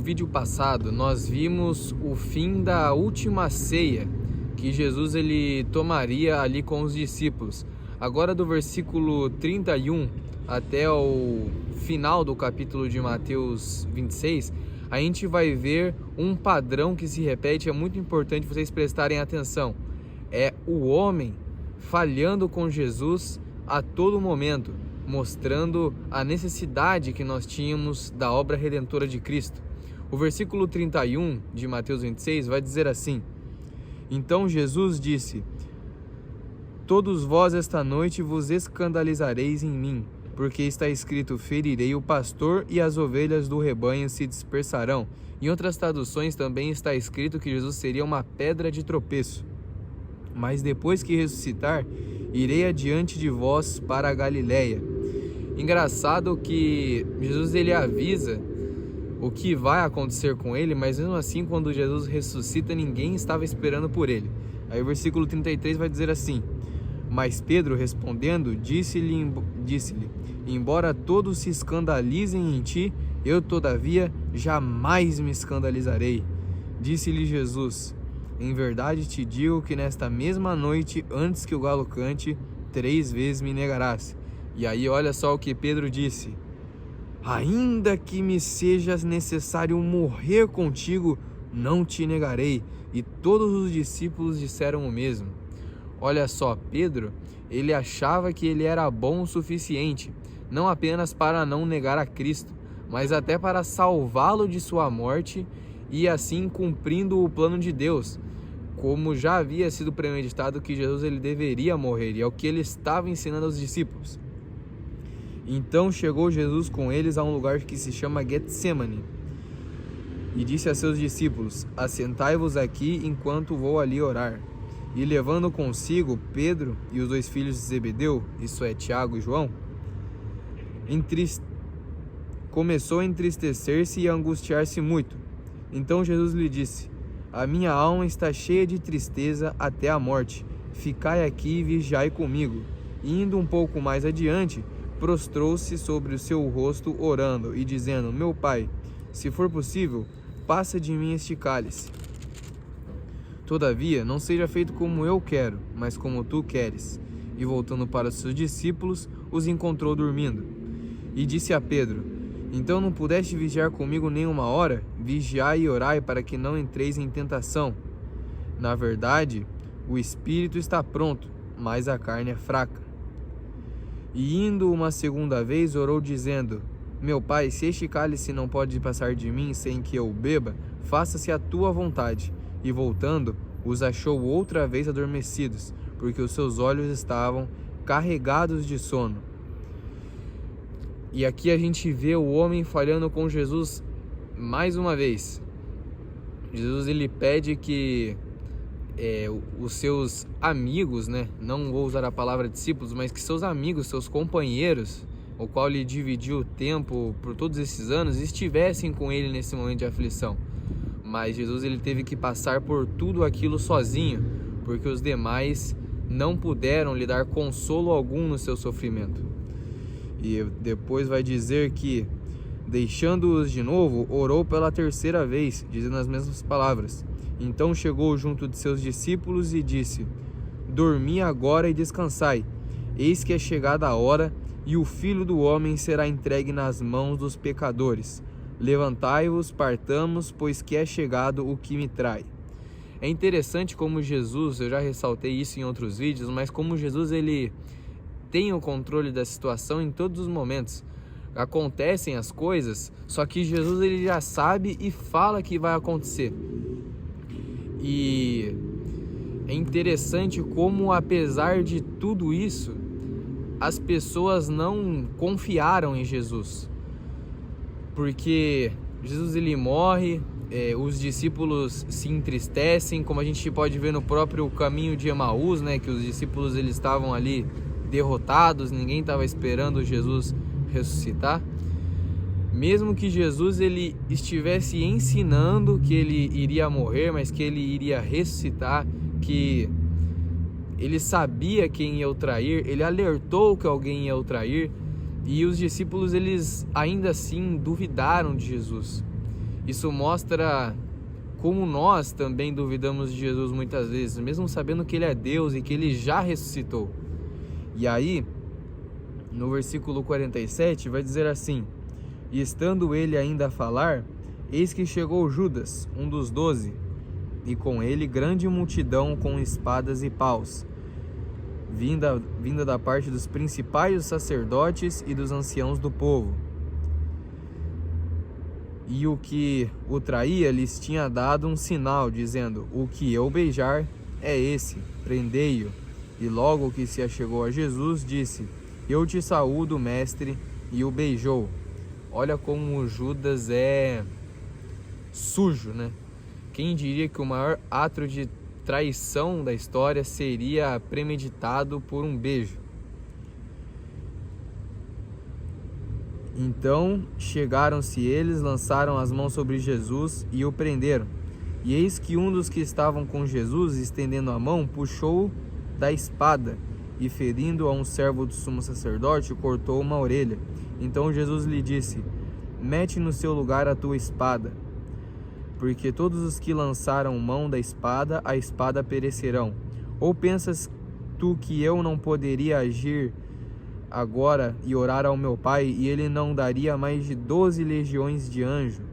vídeo passado, nós vimos o fim da última ceia que Jesus ele tomaria ali com os discípulos. Agora do versículo 31 até o final do capítulo de Mateus 26, a gente vai ver um padrão que se repete. É muito importante vocês prestarem atenção. É o homem falhando com Jesus a todo momento, mostrando a necessidade que nós tínhamos da obra redentora de Cristo. O versículo 31 de Mateus 26 vai dizer assim: Então Jesus disse: Todos vós esta noite vos escandalizareis em mim, porque está escrito: ferirei o pastor e as ovelhas do rebanho se dispersarão. Em outras traduções também está escrito que Jesus seria uma pedra de tropeço. Mas depois que ressuscitar, irei adiante de vós para a Galiléia. Engraçado que Jesus ele avisa o que vai acontecer com ele, mas mesmo assim, quando Jesus ressuscita, ninguém estava esperando por ele. Aí o versículo 33 vai dizer assim: Mas Pedro respondendo, disse-lhe, embora todos se escandalizem em ti, eu todavia jamais me escandalizarei. Disse-lhe Jesus: Em verdade te digo que nesta mesma noite, antes que o galo cante, 3 vezes me negarás. E aí olha só o que Pedro disse: Ainda que me seja necessário morrer contigo, não te negarei. E todos os discípulos disseram o mesmo. Olha só, Pedro, ele achava que ele era bom o suficiente, não apenas para não negar a Cristo, mas até para salvá-lo de sua morte e assim cumprindo o plano de Deus, como já havia sido premeditado que Jesus ele deveria morrer, e é o que ele estava ensinando aos discípulos. Então chegou Jesus com eles a um lugar que se chama Getsemane, e disse a seus discípulos: Assentai-vos aqui enquanto vou ali orar. E levando consigo Pedro e os 2 filhos de Zebedeu, isso é Tiago e João, começou a entristecer-se e a angustiar-se muito. Então Jesus lhe disse: A minha alma está cheia de tristeza até a morte. Ficai aqui e vigiai comigo. E indo um pouco mais adiante, prostrou-se sobre o seu rosto, orando e dizendo: Meu Pai, se for possível, passa de mim este cálice. Todavia, não seja feito como eu quero, mas como tu queres. E voltando para os seus discípulos, os encontrou dormindo. E disse a Pedro: Então não pudeste vigiar comigo nem uma hora? Vigiai e orai para que não entreis em tentação. Na verdade, o espírito está pronto, mas a carne é fraca. E indo uma segunda vez, orou dizendo: Meu Pai, se este cálice não pode passar de mim sem que eu o beba, faça-se a tua vontade. E voltando, os achou outra vez adormecidos, porque os seus olhos estavam carregados de sono. E aqui a gente vê o homem falhando com Jesus mais uma vez. Jesus ele pede que os seus amigos, né, não vou usar a palavra discípulos, mas que seus amigos, seus companheiros, o qual ele dividiu o tempo por todos esses anos, estivessem com ele nesse momento de aflição. Mas Jesus ele teve que passar por tudo aquilo sozinho, porque os demais não puderam lhe dar consolo algum no seu sofrimento. E depois vai dizer que, deixando-os de novo, orou pela 3ª vez, dizendo as mesmas palavras. Então chegou junto de seus discípulos e disse: Dormi agora e descansai. Eis que é chegada a hora, e o Filho do Homem será entregue nas mãos dos pecadores. Levantai-vos, partamos, pois que é chegado o que me trai. É interessante como Jesus, eu já ressaltei isso em outros vídeos, mas como Jesus ele tem o controle da situação em todos os momentos. Acontecem as coisas, só que Jesus ele já sabe e fala que vai acontecer. E é interessante como, apesar de tudo isso, as pessoas não confiaram em Jesus. Porque Jesus ele morre, os discípulos se entristecem, como a gente pode ver no próprio caminho de Emaús, né, que os discípulos eles estavam ali derrotados, ninguém estava esperando Jesus ressuscitar. Mesmo que Jesus ele estivesse ensinando que ele iria morrer, mas que ele iria ressuscitar, que ele sabia quem ia o trair, ele alertou que alguém ia o trair, e os discípulos eles ainda assim duvidaram de Jesus. Isso mostra como nós também duvidamos de Jesus muitas vezes, mesmo sabendo que Ele é Deus e que Ele já ressuscitou. E aí, no versículo 47, vai dizer assim: e estando ele ainda a falar, eis que chegou Judas, um dos 12, e com ele grande multidão com espadas e paus, vinda da parte dos principais dos sacerdotes e dos anciãos do povo. E o que o traía lhes tinha dado um sinal, dizendo: o que eu beijar é esse, prendei-o. E logo que se achegou a Jesus, disse: eu te saúdo, mestre, e o beijou. Olha como Judas é sujo, né? Quem diria que o maior ato de traição da história seria premeditado por um beijo? Então chegaram-se eles, lançaram as mãos sobre Jesus e o prenderam. E eis que um dos que estavam com Jesus, estendendo a mão, puxou da espada e, ferindo a um servo do sumo sacerdote, cortou uma orelha. Então Jesus lhe disse: mete no seu lugar a tua espada, porque todos os que lançaram mão da espada, a espada perecerão. Ou pensas tu que eu não poderia agir agora e orar ao meu Pai, e ele não daria mais de 12 legiões de anjos?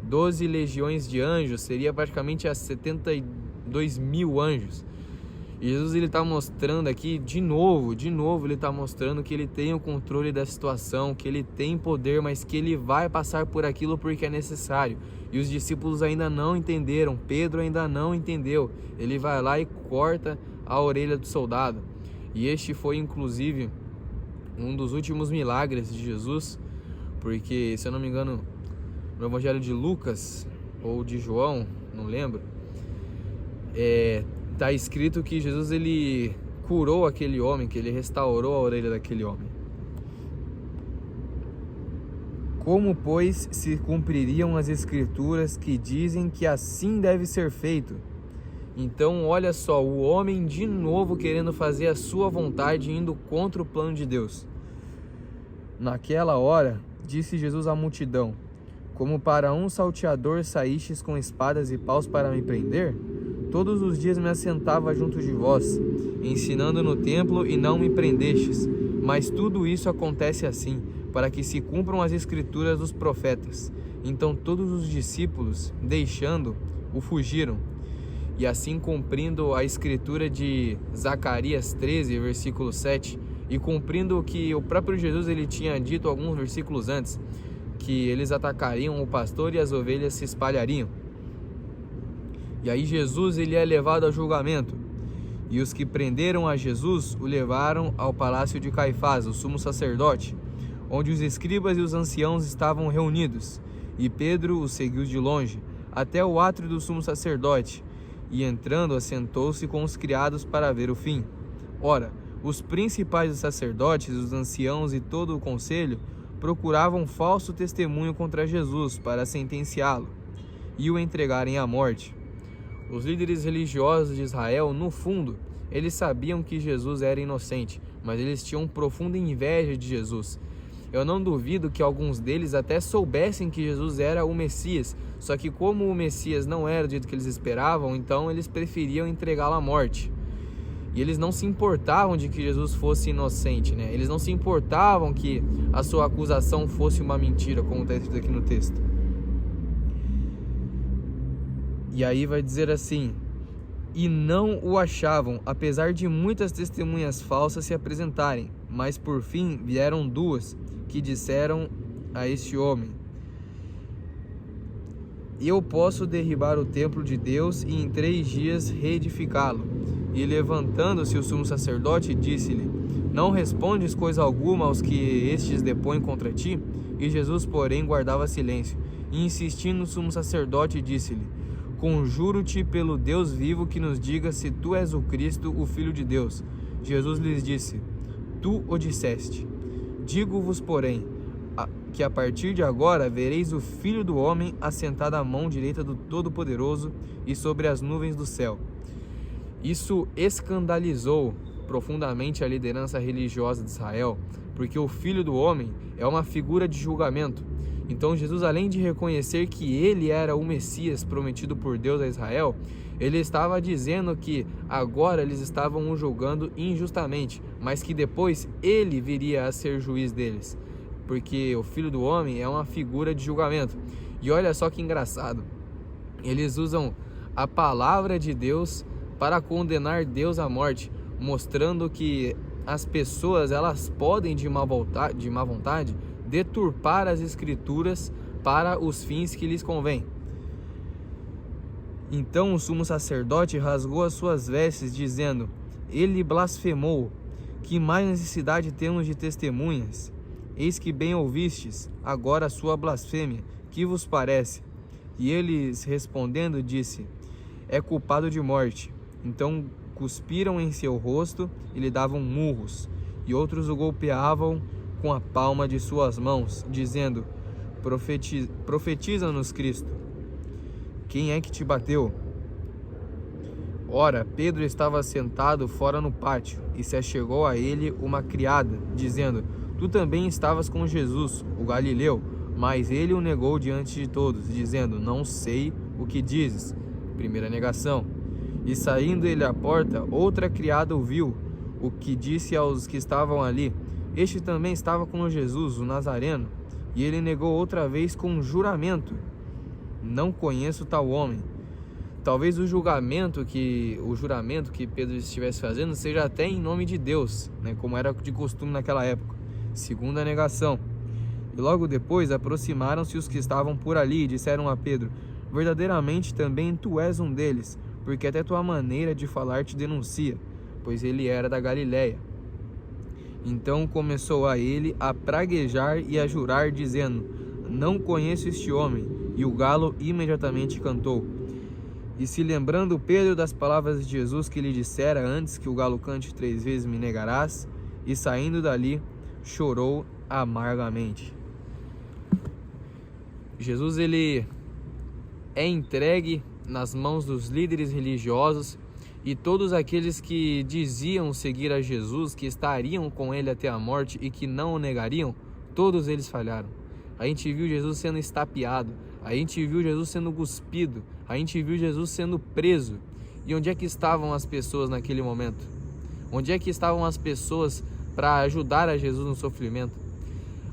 12 legiões de anjos seria praticamente a 72 mil anjos. E Jesus ele está mostrando aqui, de novo, ele está mostrando que ele tem o controle da situação, que ele tem poder, mas que ele vai passar por aquilo porque é necessário. E os discípulos ainda não entenderam, Pedro ainda não entendeu. Ele vai lá e corta a orelha do soldado. E este foi, inclusive, um dos últimos milagres de Jesus, porque, se eu não me engano, no Evangelho de Lucas ou de João, não lembro, está escrito que Jesus ele curou aquele homem, que ele restaurou a orelha daquele homem. Como, pois, se cumpririam as escrituras que dizem que assim deve ser feito? Então, olha só, o homem de novo querendo fazer a sua vontade, indo contra o plano de Deus. Naquela hora, disse Jesus à multidão: como para um salteador saístes com espadas e paus para me prender? Todos os dias me assentava junto de vós, ensinando no templo, e não me prendestes. Mas tudo isso acontece assim, para que se cumpram as escrituras dos profetas. Então todos os discípulos, deixando-o, fugiram. E assim, cumprindo a escritura de Zacarias 13, versículo 7, e cumprindo o que o próprio Jesus ele tinha dito alguns versículos antes, que eles atacariam o pastor e as ovelhas se espalhariam. E aí Jesus ele é levado ao julgamento. E os que prenderam a Jesus o levaram ao palácio de Caifás, o sumo sacerdote, onde os escribas e os anciãos estavam reunidos. E Pedro os seguiu de longe, até o átrio do sumo sacerdote, e entrando assentou-se com os criados para ver o fim. Ora, os principais dos sacerdotes, os anciãos e todo o conselho procuravam falso testemunho contra Jesus para sentenciá-lo e o entregarem à morte. Os líderes religiosos de Israel, no fundo, eles sabiam que Jesus era inocente, mas eles tinham profunda inveja de Jesus. Eu não duvido que alguns deles até soubessem que Jesus era o Messias, só que como o Messias não era do jeito que eles esperavam, então eles preferiam entregá-lo à morte. E eles não se importavam de que Jesus fosse inocente, né? Eles não se importavam que a sua acusação fosse uma mentira, como está escrito aqui no texto. E aí vai dizer assim: e não o achavam, apesar de muitas testemunhas falsas se apresentarem. Mas por fim vieram duas, que disseram a este homem: eu posso derribar o templo de Deus e em 3 dias reedificá-lo. E levantando-se o sumo sacerdote, disse-lhe: não respondes coisa alguma aos que estes depõem contra ti? E Jesus, porém, guardava silêncio. E insistindo o sumo sacerdote, disse-lhe: conjuro-te pelo Deus vivo que nos diga se tu és o Cristo, o Filho de Deus. Jesus lhes disse: tu o disseste. Digo-vos, porém, que a partir de agora vereis o Filho do Homem assentado à mão direita do Todo-Poderoso e sobre as nuvens do céu. Isso escandalizou profundamente a liderança religiosa de Israel, porque o Filho do Homem é uma figura de julgamento. Então Jesus, além de reconhecer que ele era o Messias prometido por Deus a Israel, ele estava dizendo que agora eles estavam o julgando injustamente, mas que depois ele viria a ser juiz deles, porque o Filho do Homem é uma figura de julgamento. E olha só que engraçado, eles usam a palavra de Deus para condenar Deus à morte, mostrando que as pessoas elas podem de má vontade deturpar as escrituras para os fins que lhes convém. Então o sumo sacerdote rasgou as suas vestes, dizendo: ele blasfemou. Que mais necessidade temos de testemunhas? Eis que bem ouvistes agora a sua blasfêmia. Que vos parece? E eles respondendo disse: é culpado de morte. Então cuspiram em seu rosto e lhe davam murros, e outros o golpeavam com a palma de suas mãos, dizendo: profetiza-nos, Cristo. Quem é que te bateu? Ora, Pedro estava sentado fora no pátio, e se achegou a ele uma criada, dizendo: tu também estavas com Jesus, o Galileu. Mas ele o negou diante de todos, dizendo: não sei o que dizes. Primeira negação. E saindo ele à porta, outra criada ouviu o que disse aos que estavam ali: este também estava com Jesus, o Nazareno. E ele negou outra vez com juramento: não conheço tal homem. Talvez o juramento que Pedro estivesse fazendo seja até em nome de Deus, né, como era de costume naquela época. Segunda negação. E logo depois aproximaram-se os que estavam por ali e disseram a Pedro: verdadeiramente também tu és um deles, porque até tua maneira de falar te denuncia, pois ele era da Galiléia. Então começou a ele a praguejar e a jurar, dizendo: não conheço este homem. E o galo imediatamente cantou. E se lembrando Pedro das palavras de Jesus que lhe dissera: antes que o galo cante 3 vezes me negarás, e saindo dali chorou amargamente. Jesus ele é entregue nas mãos dos líderes religiosos, e todos aqueles que diziam seguir a Jesus, que estariam com ele até a morte e que não o negariam, todos eles falharam. A gente viu Jesus sendo estapeado, a gente viu Jesus sendo cuspido, a gente viu Jesus sendo preso. E onde é que estavam as pessoas naquele momento? Onde é que estavam as pessoas para ajudar a Jesus no sofrimento?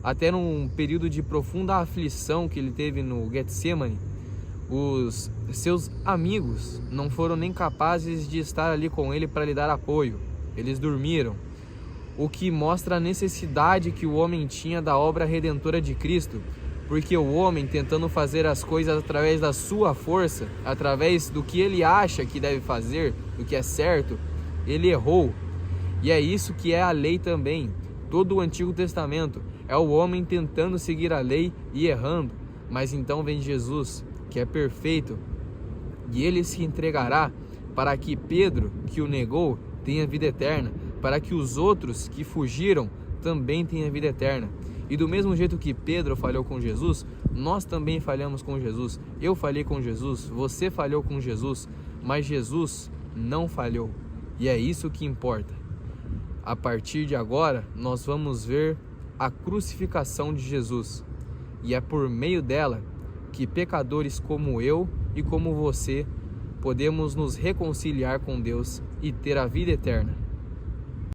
Até num período de profunda aflição que ele teve no Getsemane, os seus amigos não foram nem capazes de estar ali com ele para lhe dar apoio. Eles dormiram. O que mostra a necessidade que o homem tinha da obra redentora de Cristo, porque o homem, tentando fazer as coisas através da sua força, através do que ele acha que deve fazer, do que é certo, ele errou. E é isso que é a lei também. Todo o Antigo Testamento é o homem tentando seguir a lei e errando. Mas então vem Jesus, que é perfeito, e ele se entregará para que Pedro, que o negou, tenha vida eterna, para que os outros que fugiram também tenham vida eterna. E do mesmo jeito que Pedro falhou com Jesus, nós também falhamos com Jesus. Eu falhei com Jesus, você falhou com Jesus, mas Jesus não falhou. E é isso que importa. A partir de agora, nós vamos ver a crucificação de Jesus. E é por meio dela que pecadores como eu e como você podemos nos reconciliar com Deus e ter a vida eterna.